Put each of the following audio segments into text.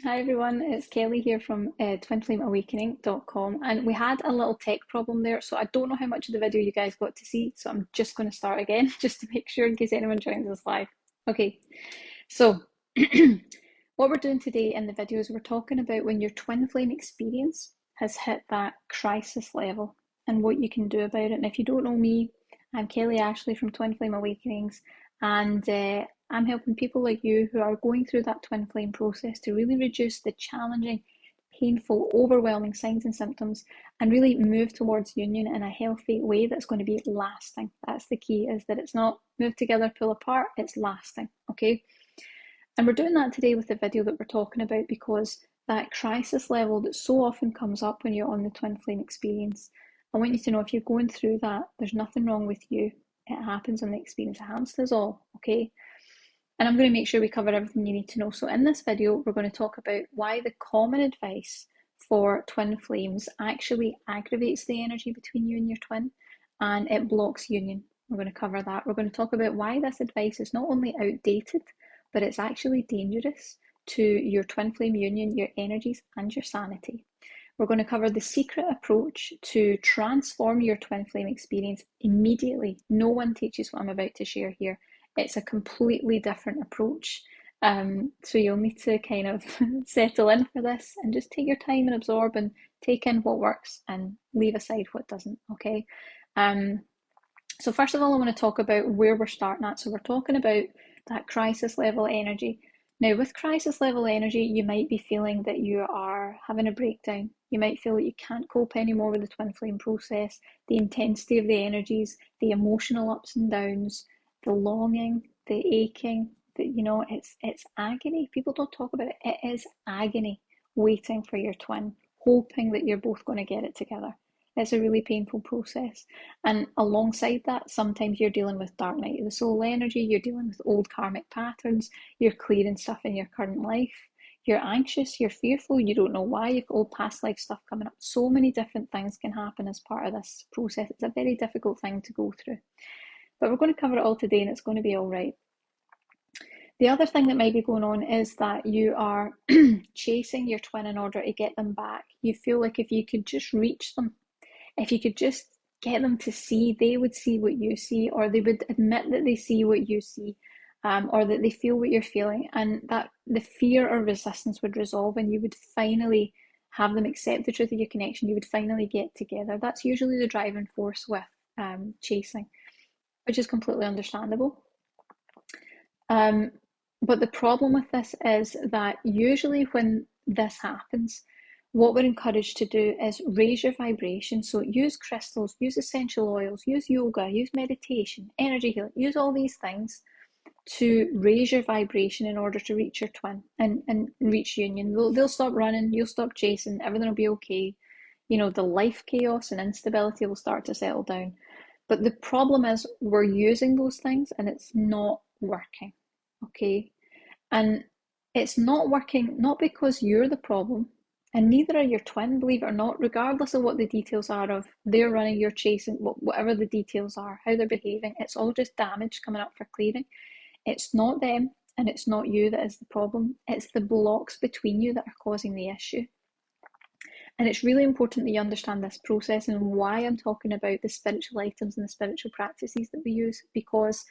Hi everyone, it's Kelly here from twinflameawakening.com, and we had a little tech problem there, so I don't know how much of the video you guys got to see, so I'm just going to start again just to make sure in case anyone joins us live. Okay, so what we're doing today in the video is we're talking about when your twin flame experience has hit that crisis level and what you can do about it. And if you don't know me, I'm Kelly Ashley from Twin Flame Awakenings, and I'm helping people like you who are going through that twin flame process to really reduce the challenging, painful, overwhelming signs and symptoms and really move towards union in a healthy way that's going to be lasting. That's the key, is that it's not move together, pull apart, it's lasting, okay? And we're doing that today with the video that we're talking about because that crisis level that so often comes up when you're on the twin flame experience, I want you to know if you're going through that, there's nothing wrong with you. It happens on the experience. It happens to us all, okay? And I'm going to make sure we cover everything you need to know. So in this video, we're going to talk about why the common advice for twin flames actually aggravates the energy between you and your twin, and it blocks union. We're going to cover that. We're going to talk about why this advice is not only outdated, but it's actually dangerous to your twin flame union, your energies, and your sanity. We're going to cover the secret approach to transform your twin flame experience immediately. No one teaches what I'm about to share here. It's a completely different approach. So you'll need to kind of settle in for this and just take your time and absorb and take in what works and leave aside what doesn't, okay? So first of all, I want to talk about where we're starting at. So we're talking about that crisis level energy. Now, with crisis level energy, you might be feeling that you are having a breakdown. You might feel that you can't cope anymore with the twin flame process, the intensity of the energies, the emotional ups and downs, the longing, the aching, it's agony. People don't talk about it. It is agony waiting for your twin, hoping that you're both going to get it together. It's a really painful process. And alongside that, sometimes you're dealing with dark night of the soul energy, you're dealing with old karmic patterns, you're clearing stuff in your current life, you're anxious, you're fearful, you don't know why, you've got old past life stuff coming up. So many different things can happen as part of this process. It's a very difficult thing to go through. But we're going to cover it all today and it's going to be all right. The other thing that might be going on is that you are chasing your twin in order to get them back. You feel like if you could just reach them, if you could just get them to see, they would see what you see, or they would admit that they see what you see, or that they feel what you're feeling, and that the fear or resistance would resolve and you would finally have them accept the truth of your connection. You would finally get together. That's usually the driving force with chasing, which is completely understandable. But the problem with this is that usually when this happens, what we're encouraged to do is raise your vibration. So use crystals, use essential oils, use yoga, use meditation, energy healing, use all these things to raise your vibration in order to reach your twin and reach union. They'll stop running, you'll stop chasing, everything will be okay. You know, the life chaos and instability will start to settle down. But the problem is we're using those things and it's not working, okay? And it's not working not because you're the problem, and neither are your twin, believe it or not, regardless of what the details are of they're running, you're chasing, whatever the details are, how they're behaving, it's all just damage coming up for clearing. It's not them and it's not you that is the problem. It's the blocks between you that are causing the issue. And it's really important that you understand this process and why I'm talking about the spiritual items and the spiritual practices that we use, because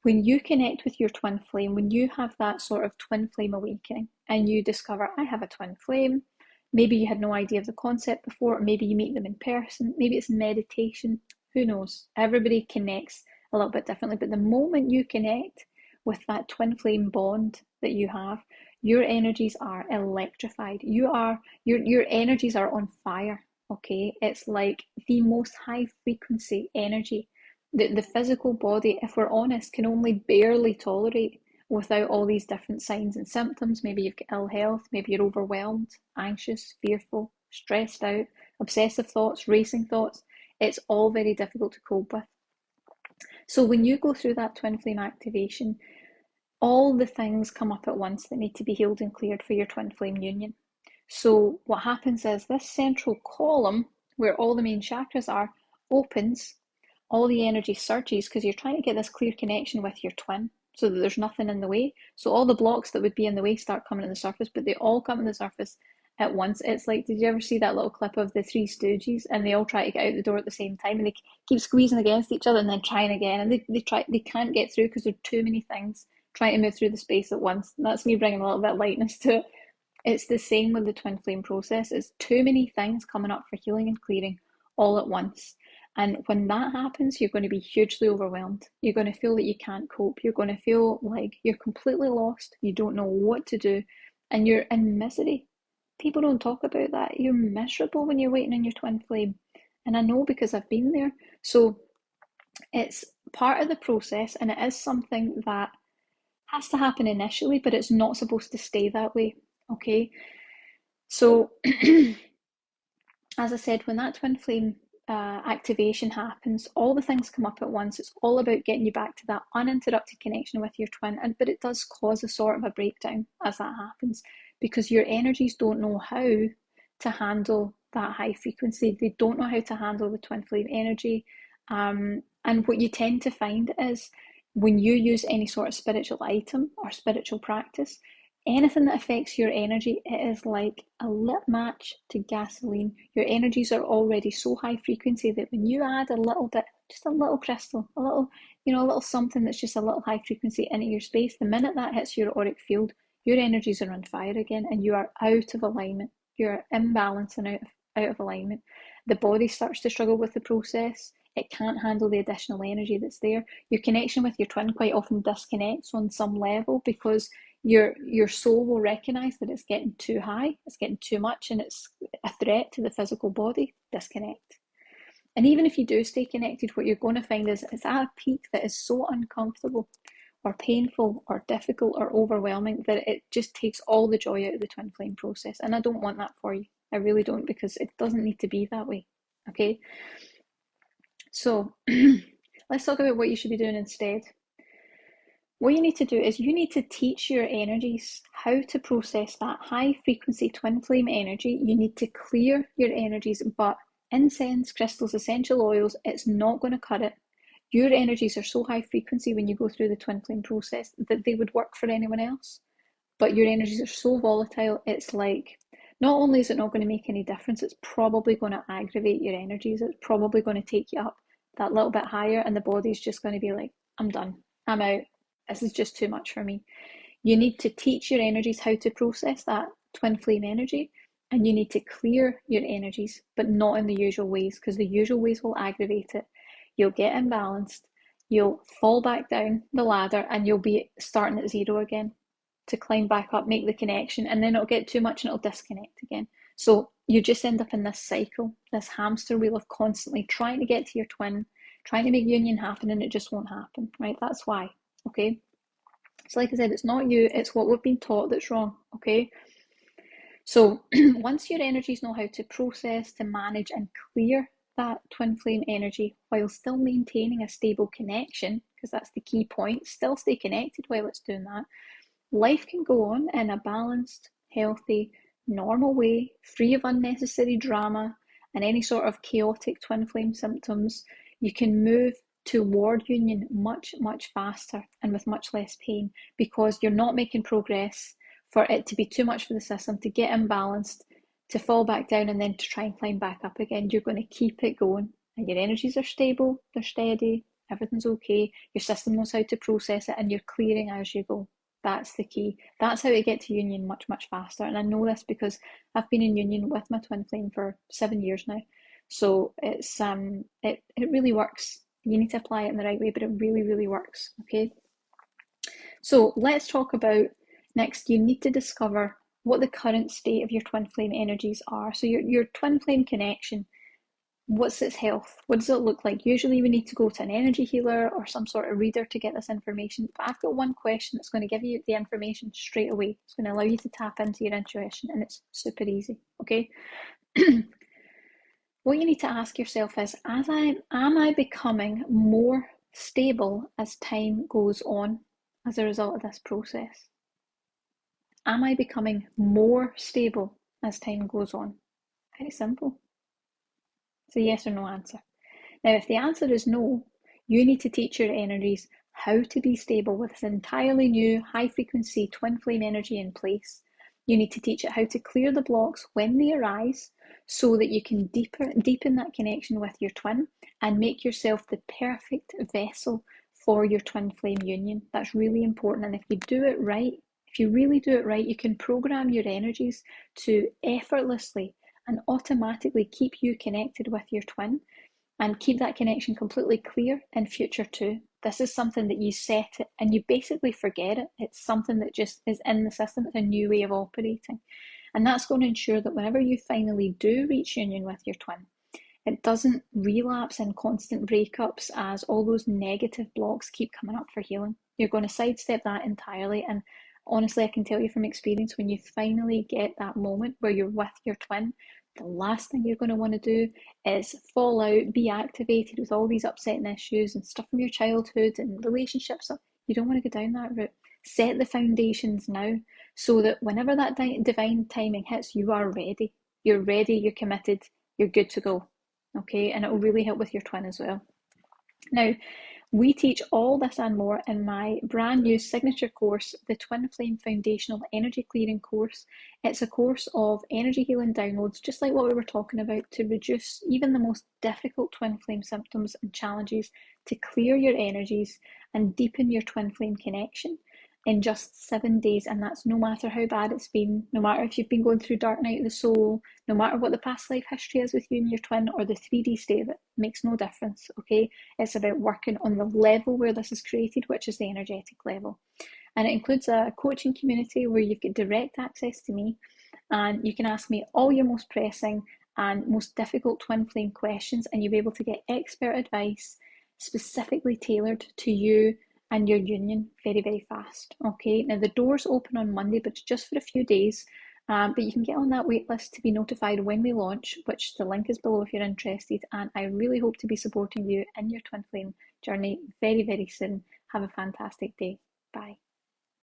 when you connect with your twin flame, when you have that sort of twin flame awakening and you discover, I have a twin flame, maybe you had no idea of the concept before, or maybe you meet them in person, maybe it's meditation, who knows? Everybody connects a little bit differently, but the moment you connect with that twin flame bond that you have, your energies are electrified. Your energies are on fire, okay? It's like the most high frequency energy the physical body, if we're honest, can only barely tolerate without all these different signs and symptoms. Maybe you've got ill health, maybe you're overwhelmed, anxious, fearful, stressed out, obsessive thoughts, racing thoughts. It's all very difficult to cope with. So when you go through that twin flame activation, all the things come up at once that need to be healed and cleared for your twin flame union. So what happens is this central column, where all the main chakras are, opens, all the energy surges because you're trying to get this clear connection with your twin. so that there's nothing in the way. So all the blocks that would be in the way start coming to the surface, but they all come to the surface at once. It's like, did you ever see that little clip of the Three Stooges, and they all try to get out the door at the same time, and they keep squeezing against each other and then trying again, and they can't get through because there are too many things trying to move through the space at once. And that's me bringing a little bit of lightness to it. It's the same with the twin flame process. It's too many things coming up for healing and clearing all at once. And when that happens, you're going to be hugely overwhelmed. You're going to feel that you can't cope. You're going to feel like you're completely lost. You don't know what to do. And you're in misery. People don't talk about that. You're miserable when you're waiting on your twin flame. And I know because I've been there. So it's part of the process, and it is something that has to happen initially, but it's not supposed to stay that way. Okay, so as I said, when that twin flame activation happens, all the things come up at once. It's all about getting you back to that uninterrupted connection with your twin, but it does cause a sort of a breakdown as that happens, because your energies don't know how to handle that high frequency. They don't know how to handle the twin flame energy. And what you tend to find is when you use any sort of spiritual item or spiritual practice, anything that affects your energy, it is like a lit match to gasoline. Your energies are already so high frequency that when you add a little bit, just a little crystal, a little, a little something that's just a little high frequency into your space, the minute that hits your auric field, your energies are on fire again, and you are out of alignment. You're imbalanced and out of alignment. The body starts to struggle with the process. It can't handle the additional energy that's there. Your connection with your twin quite often disconnects on some level, because your soul will recognize that it's getting too high, it's getting too much, and it's a threat to the physical body. Disconnect. And even if you do stay connected, what you're going to find is it's at a peak that is so uncomfortable or painful or difficult or overwhelming that it just takes all the joy out of the twin flame process. And I don't want that for you. I really don't, because it doesn't need to be that way. Okay, so let's talk about what you should be doing instead. What you need to do is you need to teach your energies how to process that high frequency twin flame energy. You need to clear your energies, but incense, crystals, essential oils, it's not going to cut it. Your energies are so high frequency when you go through the twin flame process that they would work for anyone else. But your energies are so volatile, it's like, not only is it not going to make any difference, it's probably going to aggravate your energies. It's probably going to take you up that little bit higher, and the body's just going to be like, I'm done, I'm out. This is just too much for me. You need to teach your energies how to process that twin flame energy, and you need to clear your energies, but not in the usual ways, because the usual ways will aggravate it. You'll get imbalanced, you'll fall back down the ladder, and you'll be starting at zero again to climb back up, make the connection, and then it'll get too much and it'll disconnect again. So you just end up in this cycle, this hamster wheel of constantly trying to get to your twin, trying to make union happen, and it just won't happen, right? That's why. Okay, so like I said, it's not you, it's what we've been taught that's wrong. Okay, so once your energies know how to process, to manage and clear that twin flame energy while still maintaining a stable connection, because that's the key point, still stay connected while it's doing that, life can go on in a balanced, healthy, normal way, free of unnecessary drama and any sort of chaotic twin flame symptoms. You can move toward union much, much faster and with much less pain, because you're not making progress for it to be too much for the system, to get imbalanced, to fall back down, and then to try and climb back up again. You're going to keep it going, and your energies are stable, they're steady, everything's okay, your system knows how to process it, and you're clearing as you go. That's the key. That's how to get to union much, much faster. And I know this because I've been in union with my twin flame for 7 years now. So it's it really works. You need to apply it in the right way, but it really, really works. Okay. So let's talk about next. You need to discover what the current state of your twin flame energies are. So your twin flame connection, what's its health? What does it look like? Usually we need to go to an energy healer or some sort of reader to get this information. But I've got one question that's going to give you the information straight away. It's going to allow you to tap into your intuition, and it's super easy. Okay. What you need to ask yourself is, am I becoming more stable as time goes on as a result of this process? Am I becoming more stable as time goes on? Very simple. It's a yes or no answer. Now, if the answer is no, you need to teach your energies how to be stable with this entirely new high frequency twin flame energy in place. You need to teach it how to clear the blocks when they arise so that you can deepen that connection with your twin and make yourself the perfect vessel for your twin flame union. That's really important. And if you do it right, if you really do it right, you can program your energies to effortlessly and automatically keep you connected with your twin and keep that connection completely clear in future too. This is something that you set it and you basically forget it. It's something that just is in the system. It's a new way of operating. And that's going to ensure that whenever you finally do reach union with your twin, it doesn't relapse in constant breakups as all those negative blocks keep coming up for healing. You're going to sidestep that entirely. And honestly, I can tell you from experience, when you finally get that moment where you're with your twin, the last thing you're going to want to do is fall out, be activated with all these upsetting issues and stuff from your childhood and relationships. You don't want to go down that route. Set the foundations now so that whenever that divine timing hits, you are ready. You're ready, you're committed, you're good to go. Okay, and it will really help with your twin as well. Now, we teach all this and more in my brand new signature course, the Twin Flame Foundational Energy Clearing course. It's a course of energy healing downloads, just like what we were talking about, to reduce even the most difficult twin flame symptoms and challenges, to clear your energies and deepen your twin flame connection in just 7 days. And that's no matter how bad it's been, no matter if you've been going through dark night of the soul, no matter what the past life history is with you and your twin, or the 3D state of it, makes no difference, okay? It's about working on the level where this is created, which is the energetic level. And it includes a coaching community where you've got direct access to me, and you can ask me all your most pressing and most difficult twin flame questions, and you'll be able to get expert advice specifically tailored to you and your union very, very fast. Okay, now the doors open on Monday, but it's just for a few days. But you can get on that wait list to be notified when we launch, which the link is below if you're interested. And I really hope to be supporting you in your twin flame journey very, very soon. Have a fantastic day. Bye.